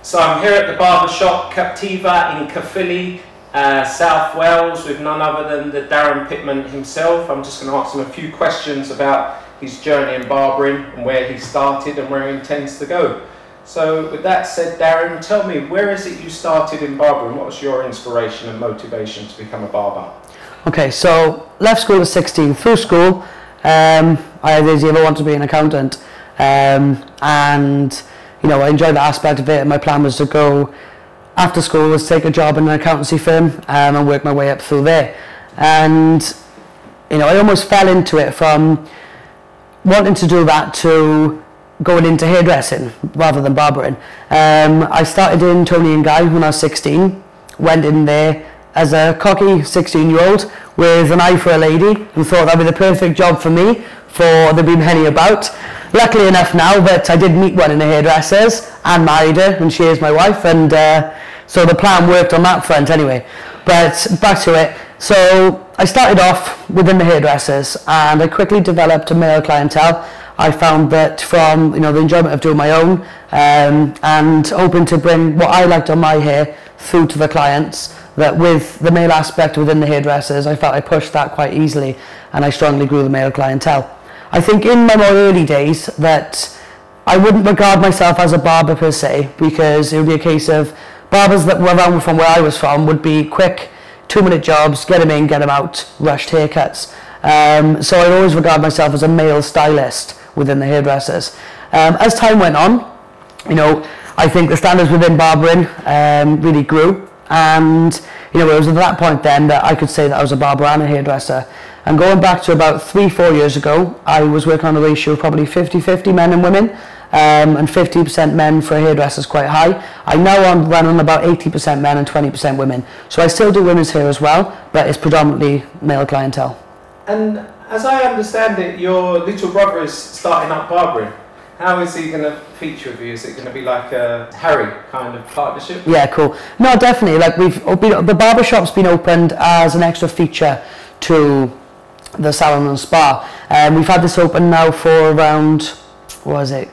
So I'm here at the barbershop Captiva in Caerphilly, South Wales, with none other than the Darryn Pitman himself. I'm just going to ask him a few questions about his journey in barbering and where he started and where he intends to go. So with that said, Darryn, tell me, where is it you started in barbering? What was your inspiration and motivation to become a barber? Okay, so left school at 16. Through school, I had the idea I wanted to be an accountant, and you know, I enjoyed that aspect of it. And my plan was to go after school, was take a job in an accountancy firm and work my way up through there. And you know, I almost fell into it from wanting to do that to going into hairdressing rather than barbering. I started in Tony and Guy when I was 16, went in there as a cocky 16-year-old with an eye for a lady and thought that would be the perfect job for me, for there being many about. Luckily enough now that I did meet one in the hairdressers and married her, and she is my wife, and so the plan worked on that front anyway. But back to it. So I started off within the hairdressers and I quickly developed a male clientele. I found that from, you know, the enjoyment of doing my own and hoping to bring what I liked on my hair through to the clients, that with the male aspect within the hairdressers, I felt I pushed that quite easily and I strongly grew the male clientele. I think in my more early days that I wouldn't regard myself as a barber per se, because it would be a case of barbers that were around from where I was from would be quick 2-minute jobs, get them in, get them out, rushed haircuts. So I always regard myself as a male stylist within the hairdressers. As time went on, you know, I think the standards within barbering really grew, and you know, it was at that point then that I could say that I was a barber and a hairdresser. And going back to about 3-4 years ago, I was working on a ratio of probably 50-50 men and women, and 50% men for a hairdresser is quite high. I now run on about 80% men and 20% women. So I still do women's hair as well, but it's predominantly male clientele. And as I understand it, your little brother is starting up barbering. How is he going to feature with you? Is it going to be like a Harry kind of partnership? Yeah, cool. No, definitely. Like the barbershop's been opened as an extra feature to the salon and spa. We've had this open now for around, what was it?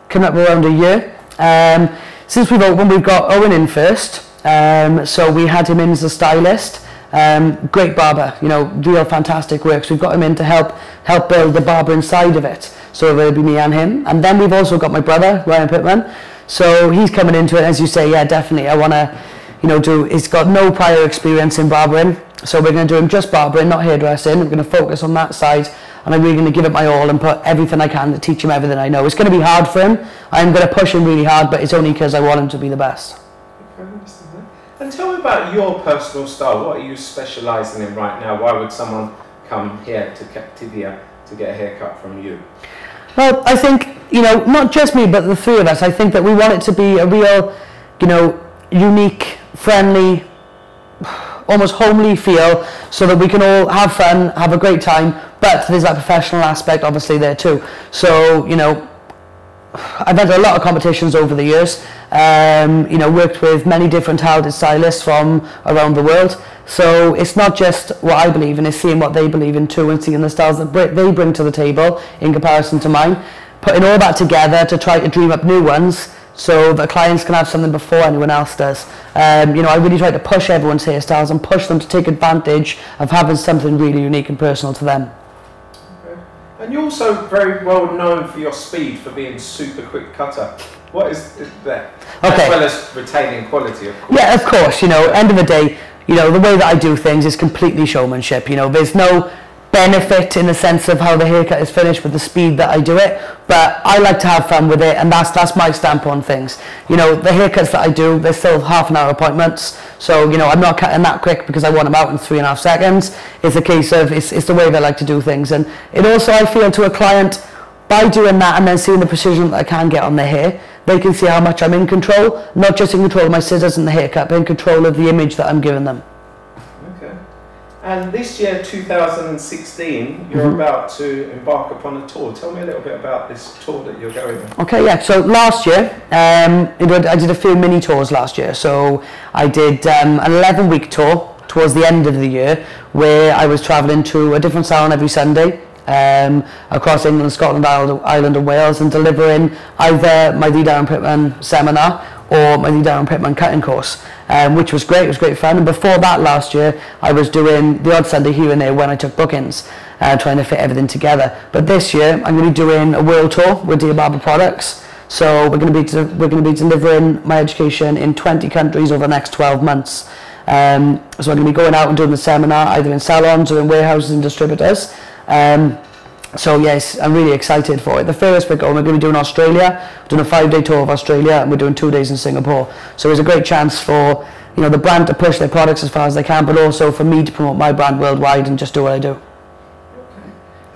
Coming up around a year. Since we've opened, we've got Owen in first. So we had him in as a stylist. Great barber, you know, real fantastic work. So we've got him in to help build the barbering side of it. So it'll be me and him. And then we've also got my brother, Ryan Pitman. So he's coming into it, as you say, yeah, definitely. I want to, you know, he's got no prior experience in barbering. So we're going to do him just barbering, not hairdressing. We're going to focus on that side. And I'm really going to give it my all and put everything I can to teach him everything I know. It's going to be hard for him. I'm going to push him really hard, but it's only because I want him to be the best. And tell me about your personal style. What are you specialising in right now? Why would someone come here to Captiva to get a haircut from you? Well, I think, you know, not just me, but the three of us. I think that we want it to be a real, you know, unique, friendly, almost homely feel, so that we can all have fun, have a great time, but there's that professional aspect obviously there too. So, you know, I've had a lot of competitions over the years, you know, worked with many different talented stylists from around the world. So it's not just what I believe in, it's seeing what they believe in too, and seeing the styles that they bring to the table in comparison to mine, putting all that together to try to dream up new ones so that clients can have something before anyone else does. You know, I really try to push everyone's hairstyles and push them to take advantage of having something really unique and personal to them. And you're also very well known for your speed, for being super quick cutter. What is that? Okay. As well as retaining quality, of course. Yeah, of course. You know, end of the day, you know, the way that I do things is completely showmanship. You know, there's no benefit in the sense of how the haircut is finished with the speed that I do it, but I like to have fun with it, and that's my stamp on things. You know, the haircuts that I do, they're still half-an-hour appointments, so you know, I'm not cutting that quick because I want them out in 3.5 seconds. It's a case of it's the way they like to do things, and it also, I feel, to a client, by doing that and then seeing the precision that I can get on their hair, they can see how much I'm in control, not just in control of my scissors and the haircut, but in control of the image that I'm giving them. And this year, 2016, you're about to embark upon a tour. Tell me a little bit about this tour that you're going on. Okay, yeah. So last year, I did a few mini tours last year. So I did an 11-week tour towards the end of the year, where I was travelling to a different salon every Sunday across England, Scotland, Ireland and Wales, and delivering either my Darryn Pitman seminar or my Darryn Pitman cutting course, which was great. It was great fun. And before that, last year, I was doing the odd Sunday here and there when I took bookings, trying to fit everything together. But this year, I'm going to be doing a world tour with Barber products. So we're going to be delivering my education in 20 countries over the next 12 months. So I'm going to be going out and doing the seminar either in salons or in warehouses and distributors. So yes, I'm really excited for it. The furthest we're going to be doing Australia, doing a 5-day tour of Australia, and we're doing 2 days in Singapore. So it's a great chance for the brand to push their products as far as they can, but also for me to promote my brand worldwide and just do what I do. Okay.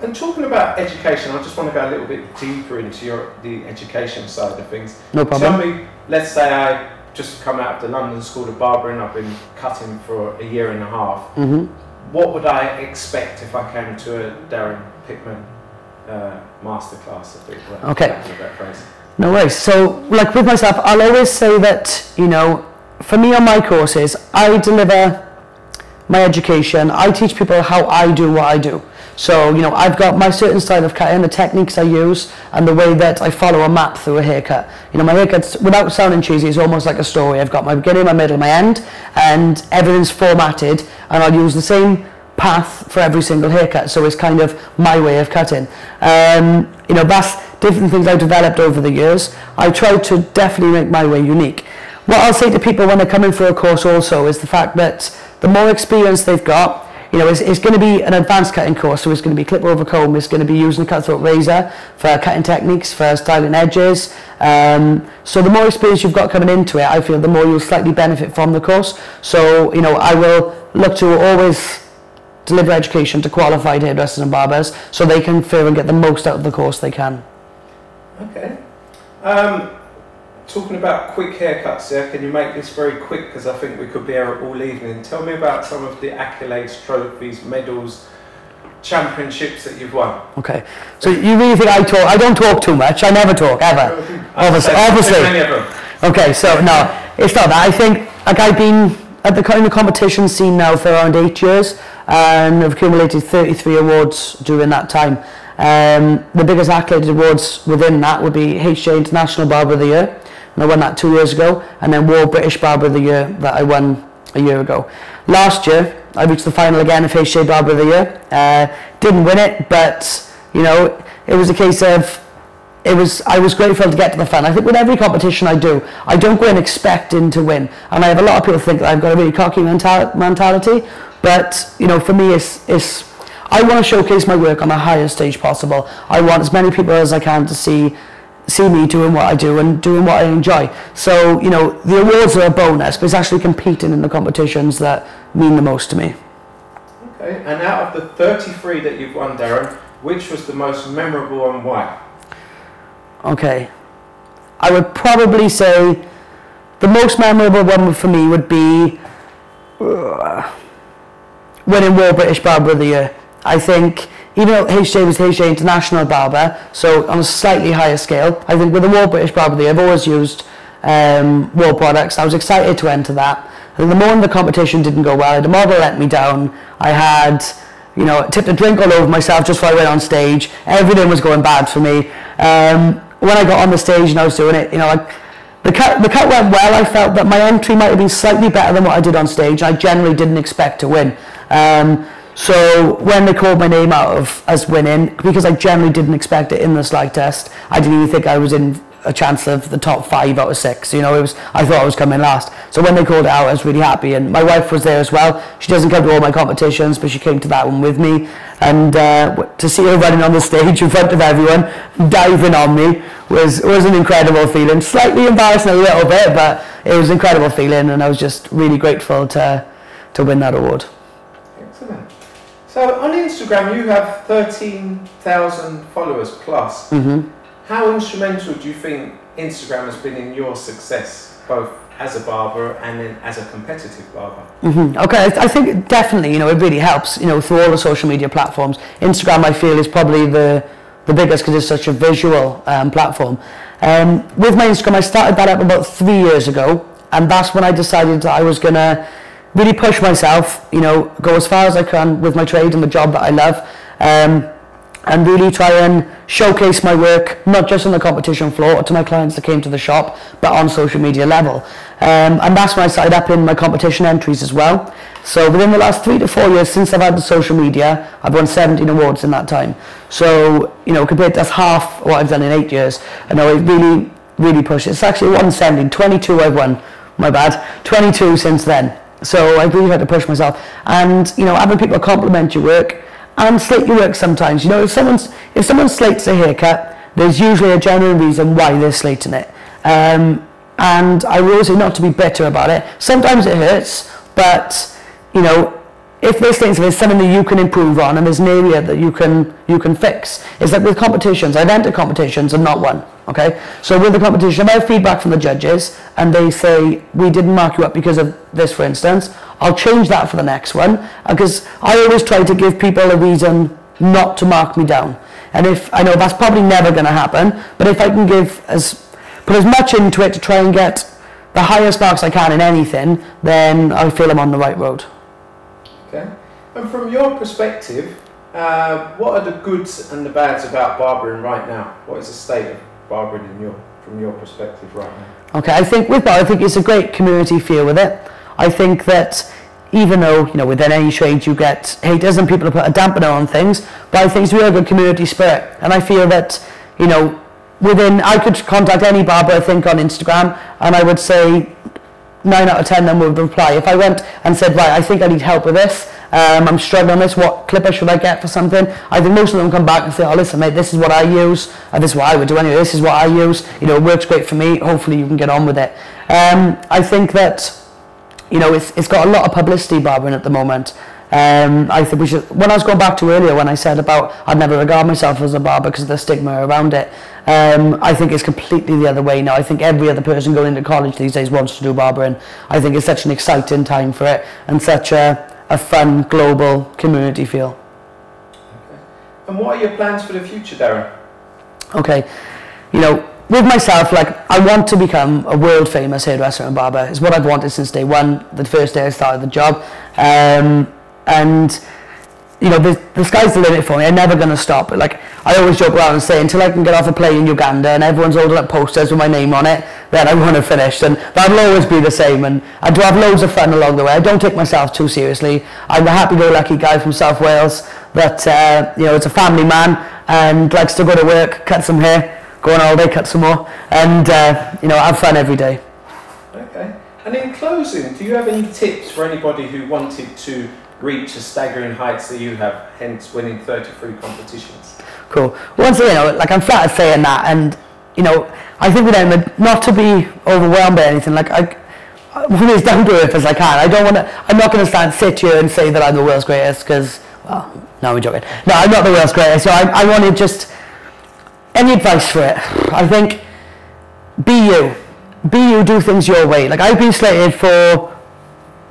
And talking about education, I just want to go a little bit deeper into the education side of things. No problem. Tell me, let's say I just come out of the London School of Barbering, I've been cutting for a year and a half. Mm-hmm. What would I expect if I came to a Darryn Pitman masterclass? Okay. No worries. So, like with myself, I'll always say that, for me on my courses, I deliver my education. I teach people how I do what I do. So, I've got my certain style of cutting, the techniques I use, and the way that I follow a map through a haircut. My haircuts, without sounding cheesy, is almost like a story. I've got my beginning, my middle, my end, and everything's formatted, and I'll use the same path for every single haircut. So it's kind of my way of cutting. That's different things I've developed over the years. I try to definitely make my way unique. What I'll say to people when they're coming for a course also is the fact that the more experience they've got, it's going to be an advanced cutting course, so it's going to be clip over comb, it's going to be using a cutthroat razor for cutting techniques, for styling edges. So the more experience you've got coming into it, I feel the more you'll slightly benefit from the course. So, I will look to always deliver education to qualified hairdressers and barbers so they can feel and get the most out of the course they can. Okay. Talking about quick haircuts, can you make this very quick, because I think we could be here all evening. Tell me about some of the accolades, trophies, medals, championships that you've won. Okay, so you really think I talk? I don't talk too much. I never talk, ever. Obviously. Okay, so no, it's not that. I think I've been at the kind of competition scene now for around 8 years, and I've accumulated 33 awards during that time. The biggest accolade awards within that would be HJ International Barber of the Year, and I won that 2 years ago, and then World British Barber of the Year that I won a year ago. Last year I reached the final again of HJ Barber of the Year. Didn't win it, but it was a case of I was grateful to get to the final. I think with every competition I do, I don't go in expecting to win, and I have a lot of people think that I've got a really cocky mentality, but for me it's I want to showcase my work on the highest stage possible. I want as many people as I can to see me doing what I do and doing what I enjoy. So, the awards are a bonus, but it's actually competing in the competitions that mean the most to me. Okay, and out of the 33 that you've won, Darryn, which was the most memorable and why? Okay, I would probably say the most memorable one for me would be winning World British Barber of the Year. I think, even though HJ was HJ International Barber, so on a slightly higher scale, I think with the World British Barber of the Year, I've always used World products. I was excited to enter that. I think the morning the competition didn't go well, the model let me down. I had, tipped a drink all over myself just before I went on stage. Everything was going bad for me. When I got on the stage and I was doing it, the cut went well. I felt that my entry might have been slightly better than what I did on stage. I generally didn't expect to win. So when they called my name out as winning, because I generally didn't expect it in the slightest, I didn't even think I was in a chance of the top 5 out of 6. I thought I was coming last. So when they called it out, I was really happy, and my wife was there as well. She doesn't come to all my competitions, but she came to that one with me, and to see her running on the stage in front of everyone, diving on me, was an incredible feeling. Slightly embarrassing a little bit, but it was an incredible feeling, and I was just really grateful to win that award. Excellent. So on Instagram you have 13,000 followers plus. Mm-hmm. How instrumental do you think Instagram has been in your success, both as a barber and then as a competitive barber? Mm-hmm. Okay, I think definitely, it really helps, through all the social media platforms. Instagram, I feel, is probably the biggest because it's such a visual platform. With my Instagram, I started that up about 3 years ago, and that's when I decided that I was going to really push myself, go as far as I can with my trade and the job that I love. and really try and showcase my work, not just on the competition floor or to my clients that came to the shop, but on social media level. And that's when I started up in my competition entries as well. So within the last 3 to 4 years since I've had the social media, I've won 17 awards in that time. So, you know, compared to that's half what I've done in 8 years. I know it really pushed. It's actually 117, 22 I've won, my bad, 22 since then. So I've really had to push myself. And, you know, having people compliment your work and slate your work sometimes. You know, if someone slates a haircut, there's usually a genuine reason why they're slating it. And I will say not to be bitter about it. Sometimes it hurts, but, you know, if there's things, if there's something that you can improve on and there's an area that you can fix. It's like with competitions, I've entered competitions and not won, okay? So with the competition, if I have feedback from the judges and they say, we didn't mark you up because of this, for instance, I'll change that for the next one, because I always try to give people a reason not to mark me down. And if, I know that's probably never going to happen, but if I can put as much into it to try and get the highest marks I can in anything, then I feel I'm on the right road. Okay. And from your perspective, what are the goods and the bads about barbering right now? What is the state of barbering from your perspective right now? Okay, I think with Barber, I think it's a great community feel with it. I think that even though, you know, within any trade you get haters and people who put a dampener on things, but I think it's really a good community spirit. And I feel that, you know, I could contact any barber, I think, on Instagram, and I would say 9 out of 10 them would reply. If I went and said, right, I think I need help with this, I'm struggling on this, what clipper should I get for something? I think most of them come back and say, oh, listen, mate, this is what I use, this is what I would do anyway, this is what I use, you know, it works great for me, hopefully you can get on with it. I think that, you know, it's got a lot of publicity, barbering, at the moment. I think we should, when I was going back to earlier when I said about I'd never regard myself as a barber because of the stigma around it, I think it's completely the other way now. I think every other person going into college these days wants to do barbering. I think it's such an exciting time for it and such a fun global community feel. Okay. And what are your plans for the future, Darryn? Okay, you know, with myself, like, I want to become a world famous hairdresser and barber. It's what I've wanted since day one, the first day I started the job. And you know, the sky's the limit for me. I'm never going to stop. Like, I always joke around and say, until I can get off a plane in Uganda and everyone's holding up posters with my name on it, then I won't have finished. And that'll always be the same. And I do have loads of fun along the way. I don't take myself too seriously. I'm a happy-go-lucky guy from South Wales that, you know, is a family man and likes to go to work, cut some hair, go on holiday, cut some more, and, you know, have fun every day. Okay. And in closing, do you have any tips for anybody who wanted to reach the staggering heights that you have, hence winning 33 competitions? Cool. Once again, you know, like, I'm flattered saying that, and, you know, I think with them, not to be overwhelmed by anything, like, for me, as down to earth as I can. I'm not going to sit here and say that I'm the world's greatest, because, well, no, I'm joking. No, I'm not the world's greatest, so I wanted just, any advice for it? I think, be you, do things your way. Like, I've been slated for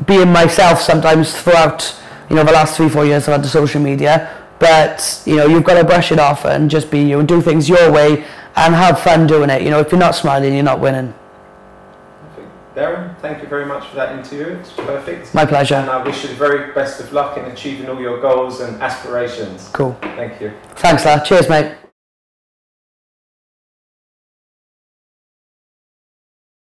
being myself sometimes throughout, you know, the last 3-4 years I've had the social media, but, you know, you've got to brush it off and just be you and do things your way and have fun doing it. You know, if you're not smiling, you're not winning. Perfect. Darryn, thank you very much for that interview. It's perfect. My pleasure. And I wish you the very best of luck in achieving all your goals and aspirations. Cool. Thank you. Thanks, lad. Cheers, mate.